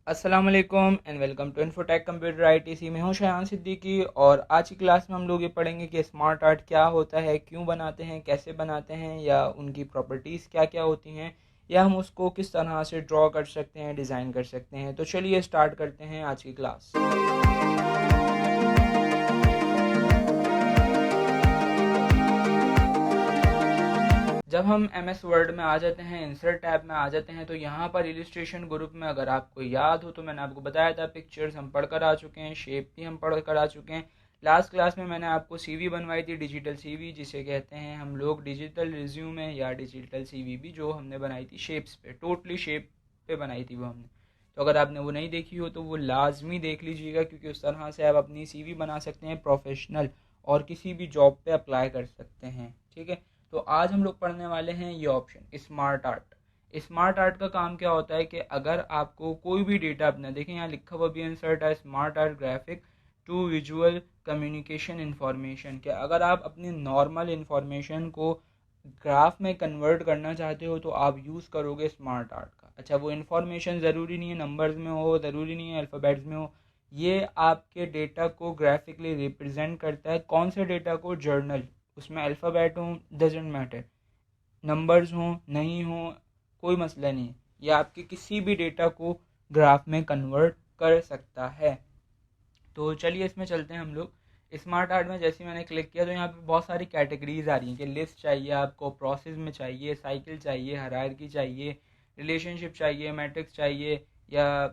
अस्सलाम वालेकुम and welcome to Infotech computer ITC में हूं शायान सिद्दीकी। और आज की क्लास में हम लोग ये पढ़ेंगे कि स्मार्ट आर्ट क्या होता है, क्यों बनाते हैं, कैसे बनाते हैं, या उनकी प्रॉपर्टीज़ क्या क्या होती हैं, या हम उसको किस तरह से ड्रॉ कर सकते हैं, डिज़ाइन कर सकते हैं। तो चलिए स्टार्ट करते हैं आज की क्लास। जब हम एम एस वर्ड में आ जाते हैं, इंसर्ट टैब में आ जाते हैं, तो यहाँ पर इलिस्ट्रेशन ग्रुप में अगर आपको याद हो तो मैंने आपको बताया था पिक्चर्स हम पढ़ कर आ चुके हैं, शेप भी हम पढ़ कर आ चुके हैं। लास्ट क्लास में मैंने आपको सीवी बनवाई थी, डिजिटल सीवी जिसे कहते हैं हम लोग डिजिटल रिज्यूमे या डिजिटल सीवी भी, जो हमने बनाई थी शेप्स पे, टोटली शेप पे बनाई थी वो हमने। तो अगर आपने वो नहीं देखी हो तो वो लाजमी देख लीजिएगा, क्योंकि उस तरह से आप अपनी सीवी बना सकते हैं प्रोफेशनल, और किसी भी जॉब पे अप्लाई कर सकते हैं। ठीक है, तो आज हम लोग पढ़ने वाले हैं ये option smart art. Smart art का काम क्या होता है कि अगर आपको कोई भी डेटा अपना, देखें यहाँ लिखा हुआ भी इंसर्ट है, smart art graphic to visual communication information, कि अगर आप अपनी नॉर्मल इंफॉर्मेशन को ग्राफ में कन्वर्ट करना चाहते हो तो आप यूज़ करोगे स्मार्ट आर्ट का। अच्छा, वो इंफॉर्मेशन ज़रूरी नहीं है नंबर्स में हो, ज़रूरी नहीं है अल्फ़ाबेट्स में हो, ये आपके डेटा को ग्राफिकली रिप्रेजेंट करता है। कौन से डेटा को? जर्नल, उसमें अल्फ़ाबेट हो डजेंट मैटर, नंबर्स हों नहीं हों, कोई मसला नहीं है, ये आपके किसी भी डेटा को ग्राफ में कन्वर्ट कर सकता है। तो चलिए इसमें चलते हैं हम लोग। स्मार्ट आर्ट में जैसे मैंने क्लिक किया तो यहाँ पे बहुत सारी कैटेगरीज आ रही हैं कि लिस्ट चाहिए आपको, प्रोसेस में चाहिए, साइकिल चाहिए, हायरार्की चाहिए, रिलेशनशिप चाहिए, मैट्रिक्स चाहिए, या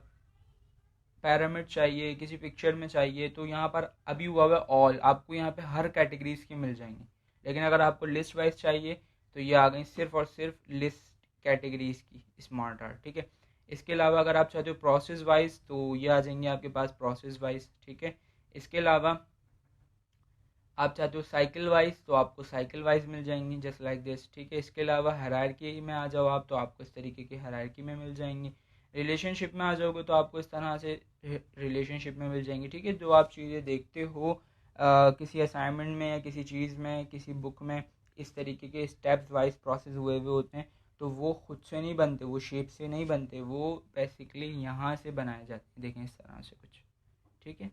पैरामिड चाहिए, किसी पिक्चर में चाहिए। तो यहाँ पर अभी हुआ हुआ ऑल, आपको यहाँ पे हर कैटेगरीज की मिल जाएंगी। लेकिन अगर आपको लिस्ट वाइज चाहिए तो ये आ गई सिर्फ और सिर्फ लिस्ट कैटेगरीज की स्मार्ट आर्ट। ठीक है, इसके अलावा अगर आप चाहते हो प्रोसेस वाइज तो ये आ जाएंगे आपके पास प्रोसेस वाइज। ठीक है, इसके अलावा आप चाहते हो साइकिल वाइज तो आपको साइकिल वाइज मिल जाएंगी, जस्ट लाइक दिस। ठीक है, इसके अलावा हायरार्की में आ जाओ आप तो आपको इस तरीके की हायरार्की में मिल जाएंगी। रिलेशनशिप में आ जाओगे तो आपको इस तरह से रिलेशनशिप में मिल जाएंगी। ठीक है, जो आप चीज़ें देखते हो किसी असाइनमेंट में या किसी चीज़ में, किसी बुक में, इस तरीके के स्टेप्स वाइज प्रोसेस हुए हुए होते हैं, तो वो खुद से नहीं बनते, वो शेप से नहीं बनते, वो बेसिकली यहाँ से बनाए जाते हैं। देखें इस तरह से कुछ। ठीक है,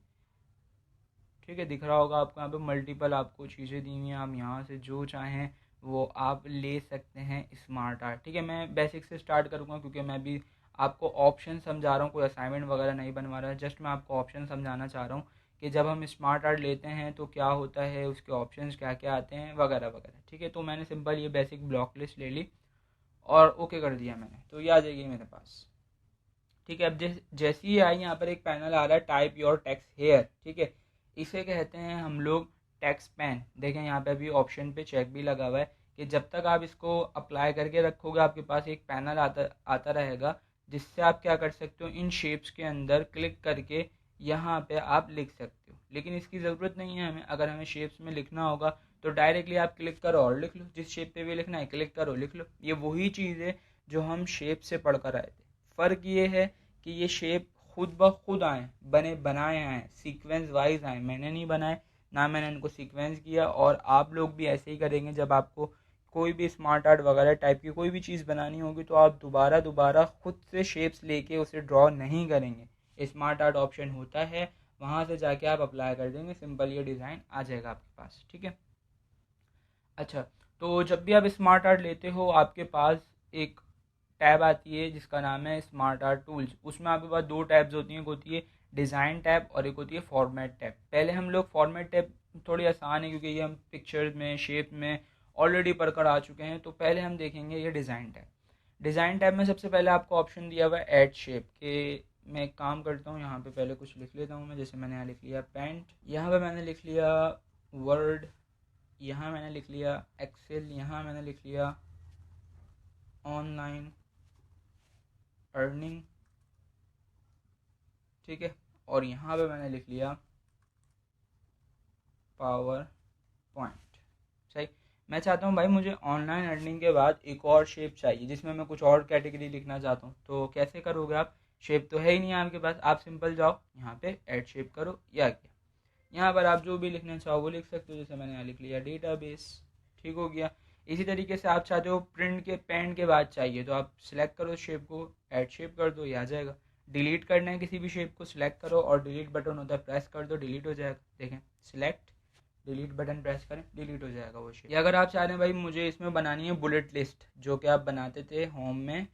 ठीक है, दिख रहा होगा आपको यहाँ पे मल्टीपल आपको चीज़ें दी हुई हैं, आप यहाँ से जो चाहें वो आप ले सकते हैं स्मार्ट आर्ट। ठीक है, मैं बेसिक से स्टार्ट करूँगा क्योंकि मैं भी आपको ऑप्शन समझा रहा हूँ, कोई असाइनमेंट वगैरह नहीं बनवा रहा है, जस्ट मैं आपको ऑप्शन समझाना चाह रहा हूँ कि जब हम स्मार्ट आर्ट लेते हैं तो क्या होता है, उसके ऑप्शंस क्या क्या आते हैं वगैरह वगैरह। ठीक है, तो मैंने सिंपल ये बेसिक ब्लॉक लिस्ट ले ली और ओके कर दिया मैंने, तो ये आ जाएगी मेरे पास। ठीक है, अब जैसे ही आई यहाँ पर एक पैनल आ रहा है टाइप योर टेक्स्ट हेयर। ठीक है, इसे कहते हैं हम लोग टेक्स्ट पेन। देखें यहाँ पे अभी ऑप्शन पे चेक भी लगा हुआ है कि जब तक आप इसको अप्लाई करके रखोगे आपके पास एक पैनल आता आता रहेगा, जिससे आप क्या कर सकते हो, इन शेप्स के अंदर क्लिक करके यहाँ पे आप लिख सकते हो। लेकिन इसकी ज़रूरत नहीं है हमें, अगर हमें शेप्स में लिखना होगा तो डायरेक्टली आप क्लिक करो और लिख लो, जिस शेप पे भी लिखना है क्लिक करो लिख लो। ये वही चीज़ है जो हम शेप से पढ़ कर आए थे। फ़र्क ये है कि ये शेप खुद ब खुद आए, बनाए आए, सीक्वेंस वाइज आए, मैंने नहीं बनाए, ना मैंने इनको सीक्वेंस किया। और आप लोग भी ऐसे ही करेंगे, जब आपको कोई भी स्मार्ट आर्ट वगैरह टाइप की कोई भी चीज़ बनानी होगी तो आप दोबारा दोबारा खुद से शेप्स लेके उसे ड्रॉ नहीं करेंगे। स्मार्ट आर्ट ऑप्शन होता है, वहाँ से जाके आप अप्लाई कर देंगे, सिंपल ये डिज़ाइन आ जाएगा आपके पास। ठीक है, अच्छा, तो जब भी आप स्मार्ट आर्ट लेते हो आपके पास एक टैब आती है जिसका नाम है स्मार्ट आर्ट टूल्स। उसमें आपके पास दो टैब्स होती हैं, एक होती है डिज़ाइन टैब और एक होती है फॉर्मेट टैब। पहले हम लोग फॉर्मेट टैब, थोड़ी आसान है क्योंकि ये हम पिक्चर्स में शेप में ऑलरेडी पढ़कर आ चुके हैं, तो पहले हम देखेंगे ये डिज़ाइन टैब। डिज़ाइन टैब में सबसे पहले आपको ऑप्शन दिया हुआ है ऐड शेप के। मैं एक काम करता हूँ, यहाँ पे पहले कुछ लिख लेता हूँ मैं, जैसे मैंने यहाँ लिख लिया पेंट, यहाँ पे मैंने लिख लिया वर्ड, यहाँ मैंने लिख लिया एक्सेल, यहाँ मैंने लिख लिया ऑनलाइन अर्निंग। ठीक है, और यहाँ पे मैंने लिख लिया पावर पॉइंट। सही, मैं चाहता हूँ भाई मुझे ऑनलाइन अर्निंग के बाद एक और शेप चाहिए जिसमें मैं कुछ और कैटेगरी लिखना चाहता हूँ। तो कैसे करोगे आप? शेप तो है ही नहीं आपके पास, आप सिंपल जाओ यहाँ पे ऐड शेप करो, या क्या, यहाँ पर आप जो भी लिखना चाहो वो लिख सकते हो। जैसे मैंने यहाँ लिख लिया डेटाबेस, ठीक हो गया। इसी तरीके से आप चाहते हो प्रिंट के पेन के बाद चाहिए तो आप सिलेक्ट करो शेप को, ऐड शेप कर दो, ये आ जाएगा। डिलीट करना है किसी भी शेप को, सिलेक्ट करो और डिलीट बटन होता है प्रेस कर दो, डिलीट हो जाएगा। देखें, सिलेक्ट, डिलीट बटन प्रेस करें, डिलीट हो जाएगा वो शेप। या अगर आप चाह रहे हैं भाई मुझे इसमें बनानी है बुलेट लिस्ट, जो कि आप बनाते थे होम में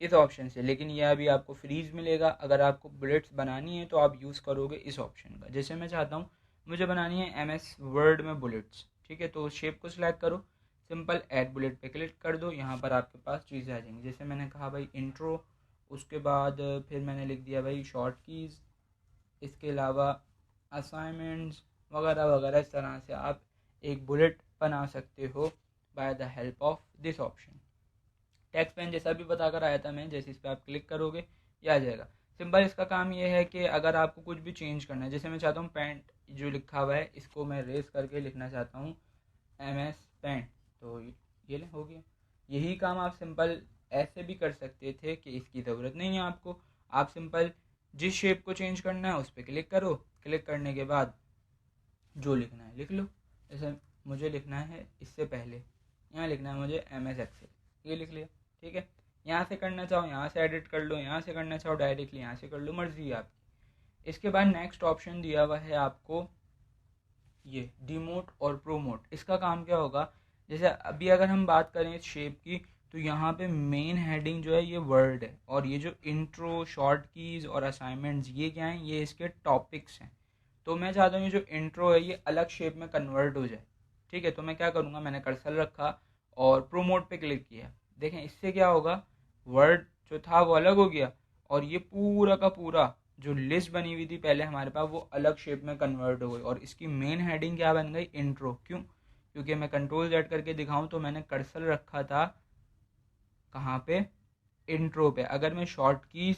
इस ऑप्शन से, लेकिन यह अभी आपको फ्रीज मिलेगा। अगर आपको बुलेट्स बनानी है तो आप यूज़ करोगे इस ऑप्शन का। जैसे मैं चाहता हूँ मुझे बनानी है MS वर्ड में बुलेट्स, ठीक है, तो शेप को सिलेक्ट करो, सिंपल ऐड बुलेट पे क्लिक कर दो, यहाँ पर आपके पास चीज़ें आ जाएंगी। जैसे मैंने कहा भाई इंट्रो, उसके बाद फिर मैंने लिख दिया भाई शॉर्ट कीज़, इसके अलावा असाइनमेंट्स वगैरह वगैरह। इस तरह से आप एक बुलेट बना सकते हो by the help of this option. Text pen जैसा भी बताकर आया था मैं, जैसे इस पर आप क्लिक करोगे ये आ जाएगा। सिंपल इसका काम ये है कि अगर आपको कुछ भी चेंज करना है, जैसे मैं चाहता हूँ पैंट जो लिखा हुआ है इसको मैं रेस करके लिखना चाहता हूँ MS पैंट, तो ये हो गया। यही काम आप सिंपल ऐसे भी कर सकते थे कि इसकी ज़रूरत नहीं है आपको। आप सिंपल जिस शेप को चेंज करना है उस पर क्लिक करो, क्लिक करने के बाद जो लिखना है लिख लो। जैसे मुझे लिखना है इससे पहले यहाँ लिखना है मुझे MS एक्सेल, ये लिख लिया, ठीक है। यहाँ से करना चाहो यहाँ से एडिट कर लो, यहाँ से करना चाहो डायरेक्टली यहाँ से कर लो, मर्जी है आपकी। इसके बाद नेक्स्ट ऑप्शन दिया हुआ है आपको ये डिमोट और प्रोमोट। इसका काम क्या होगा, जैसे अभी अगर हम बात करें इस शेप की, तो यहाँ पे मेन हेडिंग जो है ये वर्ड है, और ये जो इंट्रो, शॉर्ट कीज़ और असाइनमेंट्स ये क्या हैं, ये इसके टॉपिक्स हैं। तो मैं चाहता हूँ ये जो इंट्रो है ये अलग शेप में कन्वर्ट हो जाए, ठीक है। तो मैं क्या करूँगा, मैंने कर्सर रखा और प्रोमोट पे क्लिक किया। देखें इससे क्या होगा, वर्ड जो था वो अलग हो गया, और ये पूरा का पूरा जो लिस्ट बनी हुई थी पहले हमारे पास वो अलग शेप में कन्वर्ट हो गई, और इसकी मेन हेडिंग क्या बन गई, इंट्रो। क्यों, क्योंकि मैं कंट्रोल Z करके दिखाऊं तो मैंने कर्सर रखा था कहाँ पे, इंट्रो पे। अगर मैं शॉर्ट कीज़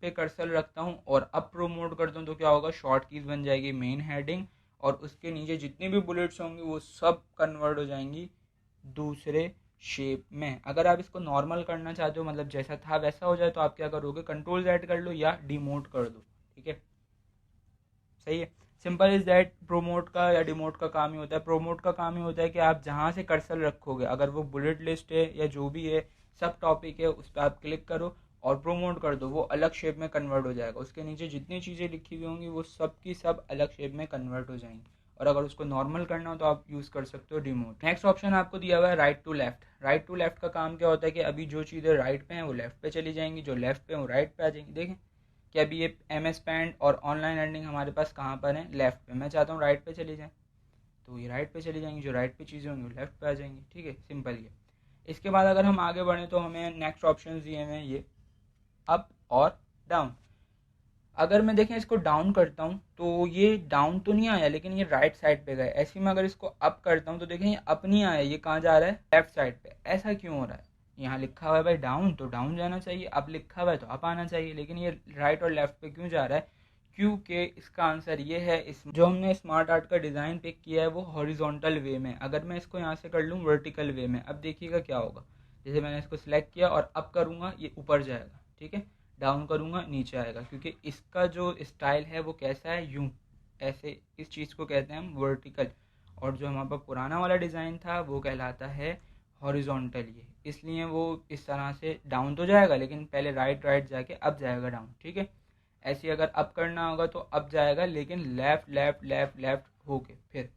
पे कर्सर रखता हूँ और अब प्रोमोट करता हूँ तो क्या होगा, शॉर्ट कीज़ बन जाएगी मेन हेडिंग, और उसके नीचे जितनी भी बुलेट्स होंगी वो सब कन्वर्ट हो जाएंगी दूसरे शेप में। अगर आप इसको नॉर्मल करना चाहते हो, मतलब जैसा था वैसा हो जाए, तो आप क्या करोगे, कंट्रोल Z कर लो या डिमोट कर दो, ठीक है, सही है। Simple is that. प्रोमोट का या डिमोट का काम ही होता है, प्रोमोट का काम ही होता है कि आप जहाँ से कर्सर रखोगे, अगर वो बुलेट लिस्ट है या जो भी है सब टॉपिक है, उस पर आप क्लिक करो और प्रोमोट कर दो, वो अलग शेप में कन्वर्ट हो जाएगा। उसके नीचे जितनी चीज़ें लिखी हुई होंगी वो सब की सब अलग शेप में कन्वर्ट हो जाएंगी। और अगर उसको नॉर्मल करना हो तो आप यूज़ कर सकते हो डिमोट। नेक्स्ट ऑप्शन आपको दिया हुआ है right to left. Right to left का काम क्या होता है कि अभी जो चीज़ें राइट पे हैं वो लेफ्ट पे चली जाएंगी, जो लेफ्ट पे हैं वो राइट पे आ जाएंगी। देखें कि अभी ये MS पेंट और ऑनलाइन लर्निंग हमारे पास कहाँ पर है, लेफ्ट पे। मैं चाहता हूँ राइट पे चली जाए, तो ये राइट पे चली जाएंगी, जो राइट पे चीज़ें होंगी वो लेफ्ट पे आ जाएंगी, ठीक है, सिंपल ये। इसके बाद अगर हम आगे बढ़ें तो हमें नेक्स्ट ऑप्शन दिए हैं ये अप और डाउन। अगर मैं देखें इसको डाउन करता हूँ तो ये डाउन तो नहीं आया, लेकिन ये राइट साइड पे गया। ऐसे में अगर इसको अप करता हूँ तो देखें ये अप नहीं आया, ये कहाँ जा रहा है, लेफ्ट साइड पे। ऐसा क्यों हो रहा है, यहाँ लिखा हुआ है भाई डाउन, तो डाउन जाना चाहिए, अब लिखा हुआ है तो अप आना चाहिए, लेकिन ये राइट और लेफ्ट पे क्यों जा रहा है। क्योंकि इसका आंसर ये है, इस जो हमने स्मार्ट आर्ट का डिज़ाइन पिक किया है वो हॉरिजॉन्टल वे में। अगर मैं इसको यहाँ से कर लूँ वर्टिकल वे में, अब देखिएगा क्या होगा। जैसे मैंने इसको सिलेक्ट किया और अप करूँगा ये ऊपर जाएगा, ठीक है, डाउन करूँगा नीचे आएगा, क्योंकि इसका जो स्टाइल है वो कैसा है, यूँ ऐसे। इस चीज़ को कहते हैं हम वर्टिकल, और जो हमारे पास पुराना वाला डिज़ाइन था वो कहलाता है हॉरिजॉन्टल। ये इसलिए वो इस तरह से डाउन तो जाएगा, लेकिन पहले राइट राइट जाके अब जाएगा डाउन, ठीक है। ऐसे अगर अप करना होगा तो अब जाएगा, लेकिन लेफ़्ट लेफ़्ट लेफ़्ट लेफ़्ट होके फिर।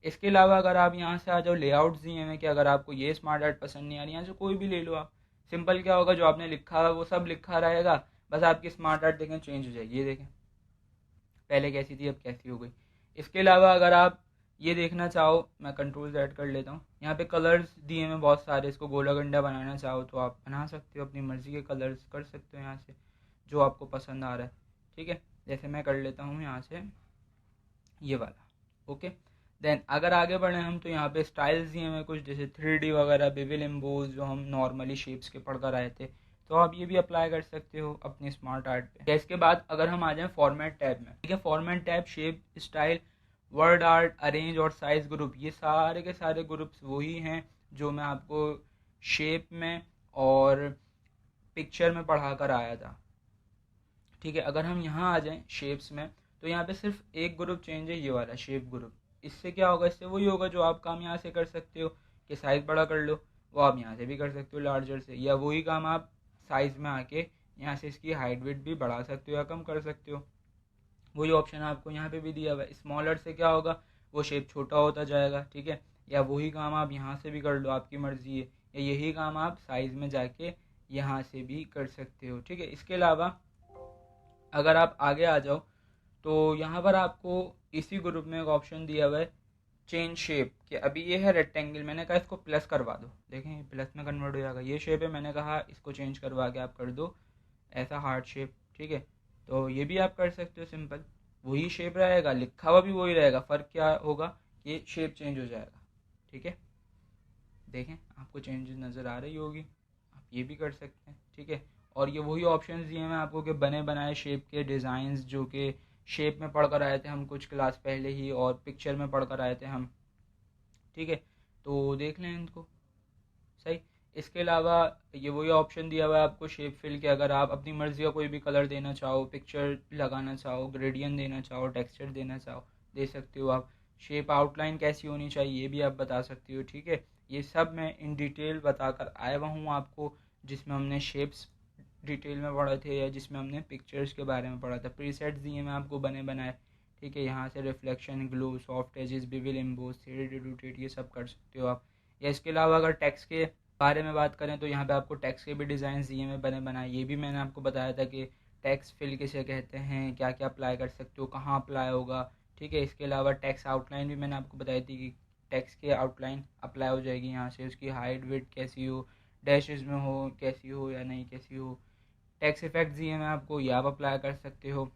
इसके अलावा अगर आप यहाँ से आ जाओ, लेआउट्स दिए हैं कि अगर आपको ये स्मार्ट आर्ट पसंद नहीं आ रही, यहाँ से कोई भी ले लो आप। सिंपल क्या होगा, जो आपने लिखा है वो सब लिखा रहेगा, बस आपकी स्मार्ट आर्ट देखें चेंज हो जाएगी। ये देखें पहले कैसी थी अब कैसी हो गई। इसके अलावा अगर आप ये देखना चाहो, मैं कंट्रोल Z कर लेता हूँ, यहाँ पे कलर्स दिए हैं बहुत सारे। इसको गोला गंडा बनाना चाहो तो आप बना सकते हो, अपनी मर्ज़ी के कलर्स कर सकते हो यहाँ से जो आपको पसंद आ रहा है, ठीक है। जैसे मैं कर लेता हूँ यहाँ से ये वाला, ओके। देन अगर आगे बढ़े हम तो यहाँ पे स्टाइल्स दिए हैं कुछ, जैसे 3D वगैरह, बेविल एम्बोज, जो हम नॉर्मली शेप्स के पढ़कर आए थे, तो आप ये भी अप्लाई कर सकते हो अपनी स्मार्ट आर्ट पे। इसके बाद अगर हम आ जाएं फॉर्मेट टैब में, ठीक है, format tab shape, style, word art, arrange और साइज ग्रुप, ये सारे के सारे ग्रुप्स वही हैं जो मैं आपको शेप में और पिक्चर में पढ़ा कर आया था, ठीक है। अगर हम यहाँ आ जाएं शेप्स में, तो यहाँ पे सिर्फ एक ग्रुप चेंज है, ये वाला शेप ग्रुप। इससे क्या होगा, इससे वही होगा जो आप काम यहाँ से कर सकते हो कि साइज़ बड़ा कर लो, वो आप यहाँ से भी कर सकते हो लार्जर से, या वही काम आप साइज़ में आके यहाँ से इसकी हाइट विड्थ भी बढ़ा सकते हो या कम कर सकते हो। वही ऑप्शन आपको यहाँ पे भी दिया हुआ है। स्मॉलर से क्या होगा, वो शेप छोटा होता जाएगा, ठीक है। या वही काम आप यहाँ से भी कर लो, आपकी मर्ज़ी है, या यही काम आप साइज़ में जाके यहाँ से भी कर सकते हो, ठीक है। इसके अलावा अगर आप आगे आ जाओ तो यहाँ पर आपको इसी ग्रुप में एक ऑप्शन दिया हुआ है चेंज शेप, कि अभी ये है रेक्टेंगल, मैंने कहा इसको प्लस करवा दो, देखें प्लस में कन्वर्ट हो जाएगा। ये शेप है, मैंने कहा इसको चेंज करवा के आप कर दो ऐसा हार्ट शेप, ठीक है। तो ये भी आप कर सकते हो, सिंपल वही शेप रहेगा, लिखा हुआ भी वही रहेगा, फ़र्क क्या होगा, ये शेप चेंज हो जाएगा, ठीक है। देखें आपको चेंजेस नज़र आ रही होगी, आप ये भी कर सकते हैं, ठीक है। और ये वही ऑप्शंस दिए हैं आपको कि बने बनाए शेप के डिज़ाइंस, जो कि शेप में पढ़ कर आए थे हम कुछ क्लास पहले ही, और पिक्चर में पढ़ कर आए थे हम, ठीक है। तो देख लें इनको, सही। इसके अलावा ये वही ऑप्शन दिया हुआ है आपको शेप फिल के, अगर आप अपनी मर्ज़ी का कोई भी कलर देना चाहो, पिक्चर लगाना चाहो, ग्रेडियंट देना चाहो, टेक्सचर देना चाहो, दे सकते हो आप। शेप आउटलाइन कैसी होनी चाहिए ये भी आप बता सकते हो, ठीक है। ये सब मैं इन डिटेल बताकर आया हुआ हूँ आपको, जिसमें हमने शेप्स डिटेल में पढ़े थे, या जिसमें हमने पिक्चर्स के बारे में पढ़ा था। प्रीसेट्स दिए मैं आपको बने बनाए, ठीक है। यहाँ से reflection, glow, soft edges, bevel, emboss, thread, rotate, ये सब कर सकते हो आप। या इसके अलावा अगर टेक्स्ट के बारे में बात करें तो यहाँ पे आपको टेक्स्ट के भी डिज़ाइन दिए में बने बनाए, ये भी मैंने आपको बताया था कि टेक्स्ट फिल किसे कहते हैं, क्या क्या अप्लाई कर सकते हो, कहाँ अप्लाई होगा, ठीक है। इसके अलावा टेक्स्ट आउटलाइन भी मैंने आपको बताई थी कि टेक्स्ट की आउटलाइन अप्लाई हो जाएगी यहाँ से, उसकी हाइट विड्थ कैसी हो, डैशेस में हो कैसी हो या नहीं कैसी हो। टेक्स्ट इफेक्ट दिए मैं आपको, ये आप अप्लाई कर सकते हो।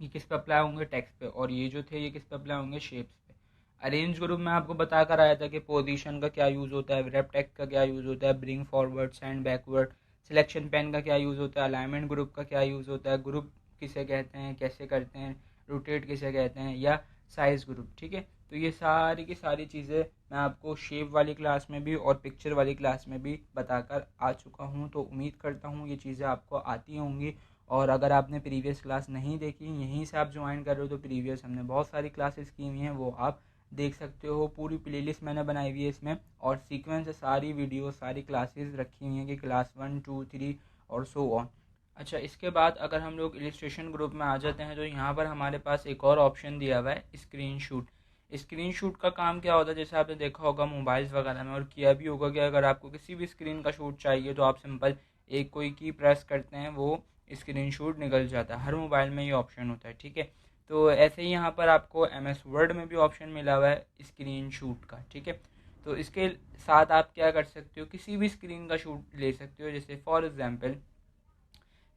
ये किस पे अप्लाई होंगे, टेक्स्ट पे, और ये जो थे ये किस पे अप्लाई होंगे, शेप्स पे। अरेंज ग्रुप में आपको बता कर आया था कि पोजीशन का क्या यूज़ होता है, रैप टेक्स्ट का क्या यूज़ होता है, bring forward, send backward, selection pen का क्या यूज़ होता है, अलाइनमेंट ग्रुप का क्या यूज़ होता है, ग्रुप किसे कहते हैं, कैसे करते हैं, रोटेट किसे कहते हैं, या साइज ग्रुप, ठीक है। तो ये सारी की सारी चीज़ें मैं आपको शेप वाली क्लास में भी और पिक्चर वाली क्लास में भी बताकर आ चुका हूँ। तो उम्मीद करता हूँ ये चीज़ें आपको आती होंगी। और अगर आपने प्रीवियस क्लास नहीं देखी, यहीं से आप ज्वाइन कर रहे हो, तो प्रीवियस हमने बहुत सारी क्लासेस की हुई हैं, वो आप देख सकते हो। पूरी प्लेलिस्ट मैंने बनाई हुई है इसमें, और सीक्वेंस से सारी वीडियो, सारी क्लासेस रखी हुई हैं कि क्लास 1, 2, 3 और सो ऑन। अच्छा, इसके बाद अगर हम लोग इलिस्ट्रेशन ग्रुप में आ जाते हैं तो यहाँ पर हमारे पास एक और ऑप्शन दिया हुआ है स्क्रीन शूट। स्क्रीन शूट का काम क्या होता है, जैसे आपने देखा होगा मोबाइल्स वगैरह में, और किया भी होगा कि अगर आपको किसी भी स्क्रीन का शूट चाहिए तो आप सिंपल एक कोई की प्रेस करते हैं, वो स्क्रीन शूट निकल जाता है। हर मोबाइल में ये ऑप्शन होता है, ठीक है। तो ऐसे ही यहाँ पर आपको MS वर्ड में भी ऑप्शन मिला हुआ है स्क्रीन शूट का, ठीक है। तो इसके साथ आप क्या कर सकते हो, किसी भी स्क्रीन का शूट ले सकते हो। जैसे फॉर एग्जांपल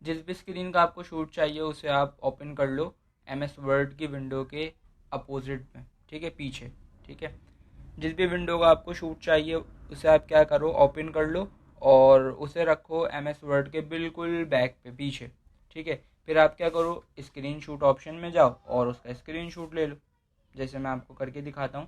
जिस भी स्क्रीन का आपको शूट चाहिए उसे आप ओपन कर लो MS वर्ड की विंडो के अपोजिट में, ठीक है, पीछे, ठीक है। जिस भी विंडो का आपको शूट चाहिए उसे आप क्या करो, ओपन कर लो और उसे रखो MS वर्ड के बिल्कुल बैक पे, पीछे, ठीक है। फिर आप क्या करो, स्क्रीन शूट ऑप्शन में जाओ और उसका स्क्रीन शूट ले लो। जैसे मैं आपको करके दिखाता हूँ।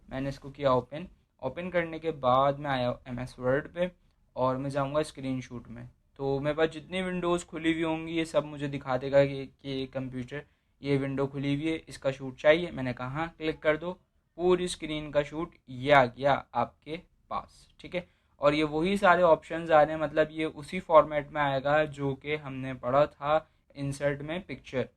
मैंने इसको किया ओपन। ओपन करने के बाद मैं आया MS वर्ड पे और मैं जाऊँगा स्क्रीन शूट में। तो मेरे पास जितनी विंडोज़ खुली हुई होंगी ये सब मुझे दिखा देगा कि कंप्यूटर ये विंडो खुली हुई है, इसका शूट चाहिए। मैंने कहा हाँ, क्लिक कर दो, पूरी स्क्रीन का शूट ये आ गया आपके पास, ठीक है। और ये वही सारे ऑप्शंस आ रहे हैं, मतलब ये उसी फॉर्मेट में आएगा जो कि हमने पढ़ा था इंसर्ट में पिक्चर,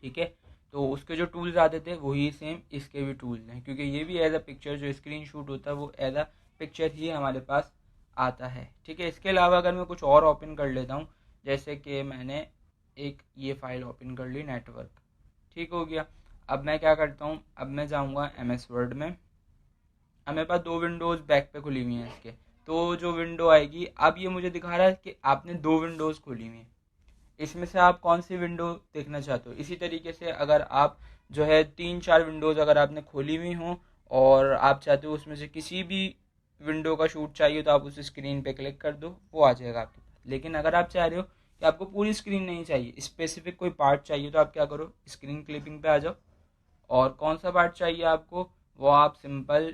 ठीक है। तो उसके जो टूल्स आते थे वही सेम इसके भी टूल्स हैं, क्योंकि ये भी एज अ पिक्चर, जो स्क्रीन शूट होता है वो एज अ पिक्चर ही हमारे पास आता है, ठीक है। इसके अलावा अगर मैं कुछ और ओपन कर लेता हूँ, जैसे कि मैंने एक ये फाइल ओपन कर ली, नेटवर्क, ठीक हो गया। अब मैं क्या करता हूँ, अब मैं जाऊँगा MS वर्ड में। अब मेरे पास दो विंडोज़ बैक पे खुली हुई हैं इसके। तो जो विंडो आएगी, अब ये मुझे दिखा रहा है कि आपने दो विंडोज़ खोली हुई हैं, इसमें से आप कौन सी विंडो देखना चाहते हो। इसी तरीके से अगर आप जो है 3-4 विंडोज़ अगर आपने खोली हुई हों और आप चाहते हो उसमें से किसी भी विंडो का शूट चाहिए, तो आप उस स्क्रीन पे क्लिक कर दो, वो आ जाएगा आपके पास। लेकिन अगर आप चाह रहे हो कि आपको पूरी स्क्रीन नहीं चाहिए, स्पेसिफिक कोई पार्ट चाहिए, तो आप क्या करो, स्क्रीन क्लिपिंग पे आ जाओ, और कौन सा पार्ट चाहिए आपको वो आप सिंपल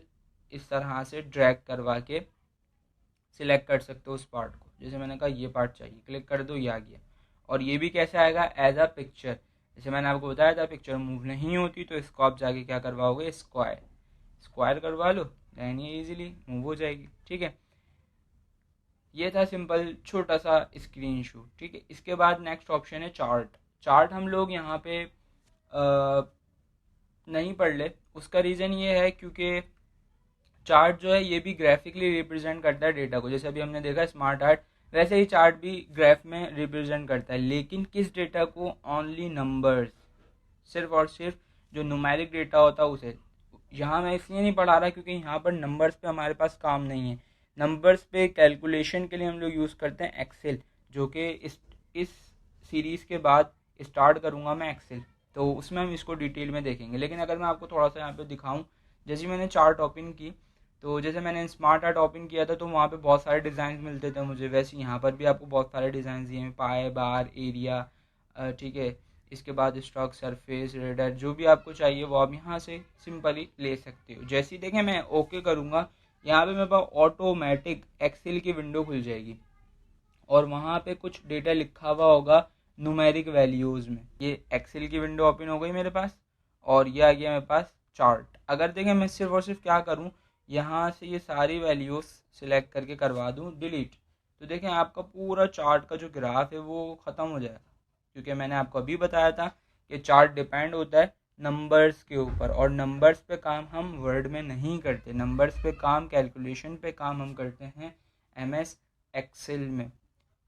इस तरह से ड्रैग करवा के सिलेक्ट कर सकते हो उस पार्ट को। जैसे मैंने कहा ये पार्ट चाहिए, क्लिक कर दो, ये आ गया। और ये भी कैसे आएगा, एज अ पिक्चर। जैसे मैंने आपको बताया था पिक्चर मूव नहीं होती, तो इसको आप जाके क्या करवाओगे, स्क्वायर करवा लो, देन ये ईजिली मूव हो जाएगी, ठीक है। ये था सिंपल छोटा सा स्क्रीनशॉट, ठीक है। इसके बाद नेक्स्ट ऑप्शन है चार्ट। चार्ट हम लोग यहाँ पे नहीं पढ़ ले, उसका रीज़न ये है क्योंकि चार्ट जो है ये भी ग्राफिकली रिप्रेजेंट करता है डेटा को, जैसे अभी हमने देखा स्मार्ट आर्ट, वैसे ही चार्ट भी ग्राफ में रिप्रेजेंट करता है, लेकिन किस डेटा को, ओनली नंबर्स, सिर्फ और सिर्फ जो न्यूमेरिक डेटा होता है उसे। यहाँ मैं इसलिए नहीं पढ़ा रहा क्योंकि यहाँ पर नंबर्स पे हमारे पास काम नहीं है। नंबर्स पे कैलकुलेशन के लिए हम लोग यूज़ करते हैं एक्सेल, जो कि इस सीरीज़ के बाद स्टार्ट करूँगा मैं एक्सेल, तो उसमें हम इसको डिटेल में देखेंगे। लेकिन अगर मैं आपको थोड़ा सा यहाँ पे दिखाऊँ, जैसे मैंने चार्ट ओपन की, तो जैसे मैंने स्मार्ट आर्ट ओपन किया था तो वहाँ पे बहुत सारे डिज़ाइन मिलते थे मुझे, वैसे यहाँ पर भी आपको बहुत सारे डिज़ाइन दिए हैं, पाए, बार, एरिया, ठीक है। इसके बाद स्टॉक, सरफेस, रेडर, जो भी आपको चाहिए वो आप यहाँ से सिंपली ले सकते हो। जैसे ही देखें मैं ओके करूँगा, यहाँ पे मेरे पास ऑटोमेटिक एक्सेल की विंडो खुल जाएगी और वहाँ पे कुछ डेटा लिखा हुआ होगा न्यूमेरिक वैल्यूज़ में। ये एक्सेल की विंडो ओपन हो गई मेरे पास और ये आ गया मेरे पास चार्ट। अगर देखें मैं सिर्फ और सिर्फ क्या करूँ, यहाँ से ये सारी वैल्यूज़ सिलेक्ट करके करवा दूँ डिलीट, तो देखें आपका पूरा चार्ट का जो ग्राफ है वो ख़त्म हो जाएगा, क्योंकि मैंने आपको अभी बताया था कि चार्ट डिपेंड होता है नंबर्स के ऊपर, और नंबर्स पे काम हम वर्ड में नहीं करते, नंबर्स पे काम, कैलकुलेशन पे काम हम करते हैं एमएस एक्सेल में,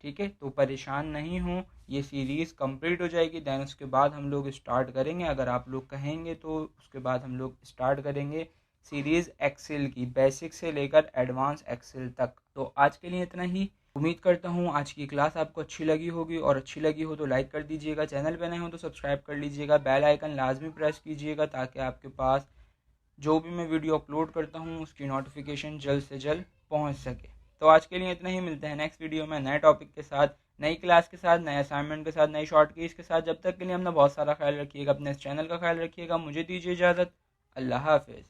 ठीक है। तो परेशान नहीं हो, ये सीरीज़ कंप्लीट हो जाएगी, देन उसके बाद हम लोग स्टार्ट करेंगे, अगर आप लोग कहेंगे तो उसके बाद हम लोग स्टार्ट करेंगे सीरीज़ एक्सेल की, बेसिक से लेकर एडवांस एक्सेल तक। तो आज के लिए इतना ही। उम्मीद करता हूँ आज की क्लास आपको अच्छी लगी होगी, और अच्छी लगी हो तो लाइक कर दीजिएगा, चैनल पे नए हो तो सब्सक्राइब कर लीजिएगा, बेल आइकन लाजमी प्रेस कीजिएगा ताकि आपके पास जो भी मैं वीडियो अपलोड करता हूँ उसकी नोटिफिकेशन जल्द से जल्द पहुँच सके। तो आज के लिए इतना ही, मिलते हैं नेक्स्ट वीडियो में नए टॉपिक के साथ, नई क्लास के साथ, नए असाइनमेंट के साथ, नई शॉर्ट कीज के साथ। जब तक के लिए अपना बहुत सारा ख्याल रखिएगा, अपने इस चैनल का ख्याल रखिएगा। मुझे दीजिए इजाज़त, अल्लाह हाफिज़।